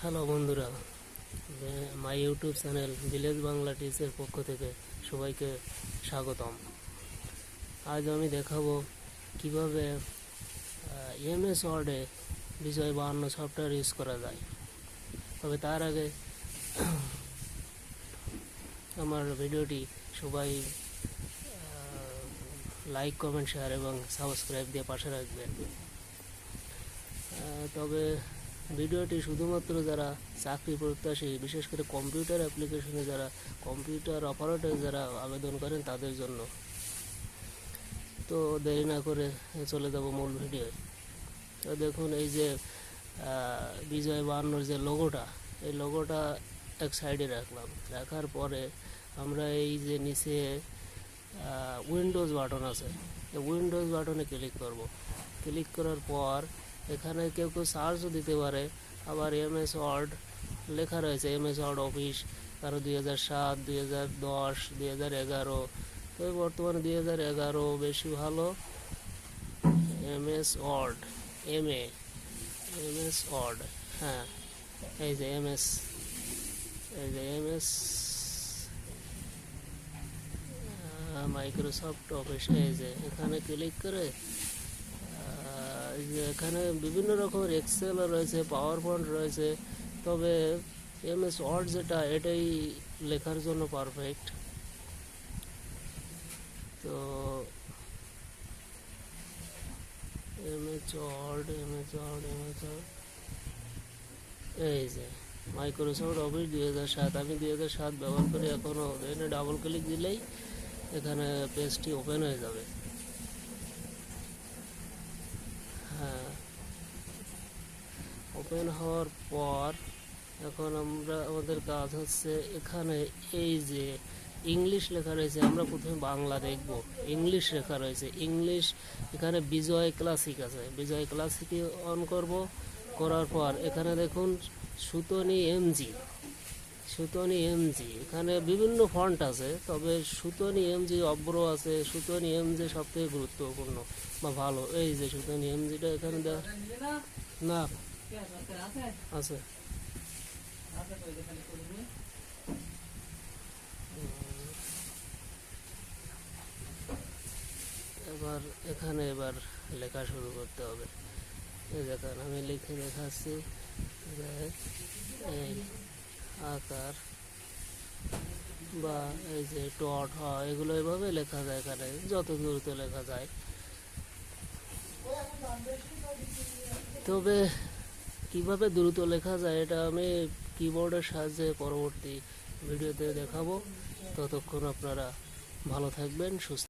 Hello বন্ধুরা, my YouTube channel village Bangla teacher পক্ষ থেকে সবাইকে স্বাগতম। আজ আমি দেখাবো কিভাবে এমএস ওয়ার্ডে বিজয় 52 সফটওয়্যার ইউজ করা যায়। তবে তার আগে আমার ভিডিওটি সবাই লাইক, কমেন্ট, শেয়ার এবং সাবস্ক্রাইব দিয়ে পাশে রাখবেন। তবে ভিডিওটি শুধুমাত্র যারা চাকরি প্রত্যাশী, বিশেষ করে কম্পিউটার অ্যাপ্লিকেশনে যারা কম্পিউটার অপারেটর যারা আবেদন করেন তাদের জন্য। তো দেরি না করে চলে যাব মূল ভিডিও। তো দেখুন, এই যে বিজয় 52 যে লোগোটা, এই লোগোটা এক সাইডে রাখার পরে আমরা এই যে নিচে উইন্ডোজ বাটন আছে, এই উইন্ডোজ বাটনে ক্লিক করব। ক্লিক করার পর এখানে কেউ সার্চও দিতে পারে। আবার এমএস ওয়ার্ড লেখা রয়েছে, এমএস ওয়ার্ড অফিস, কারো 2007, 2010, 2011। তবে বর্তমানে 2011 বেশি ভালো। এমএস ওয়ার্ড, এমএস ওয়ার্ড, হ্যাঁ, এই যে এমএস মাইক্রোসফট অফিস। এই যে এখানে ক্লিক করে এখানে বিভিন্ন রকমের এক্সেল রয়েছে, পাওয়ার পয়েন্ট রয়েছে। তবে এমএস ওয়ার্ড যেটা, এটাই লেখার জন্য পারফেক্ট। তো এমএস ওয়ার্ড, এই যে মাইক্রোসফট অফিস 2007, আমি 2007 ব্যবহার করি এখনও। এখানে ডাবল ক্লিক দিলেই এখানে পেজটি ওপেন হয়ে যাবে। হ্যাঁ, ওপেন হওয়ার পর এখন আমাদের কাজ হচ্ছে, এখানে এই যে ইংলিশ লেখা রয়েছে, আমরা প্রথমে বাংলা দেখব। ইংলিশ লেখা রয়েছে, ইংলিশ। এখানে বিজয় ক্লাসিক আছে, বিজয় ক্লাসিকে অন করব। করার পর এখানে দেখুন সুতনি এমজি, এখানে বিভিন্ন ফন্ট আছে। তবে সুতনি এমজি অব্র আছে, সুতনি এমজি সব থেকে গুরুত্বপূর্ণ বা ভালো। এই যে সুতনি এমজিটা এখানে না আছে। এবার লেখা শুরু করতে হবে। এই দেখেন, আমি লিখে দেখাচ্ছি। এই আকার বা এই যে ডট হয়, এগুলো এভাবে লেখা যায়। এখানে যত দ্রুত লেখা যায়। তবে কিভাবে দ্রুত লেখা যায় এটা আমি কিবোর্ডের সাহায্যে পরবর্তী ভিডিওতে দেখাবো। ততক্ষণ আপনারা ভালো থাকবেন, সুস্থ।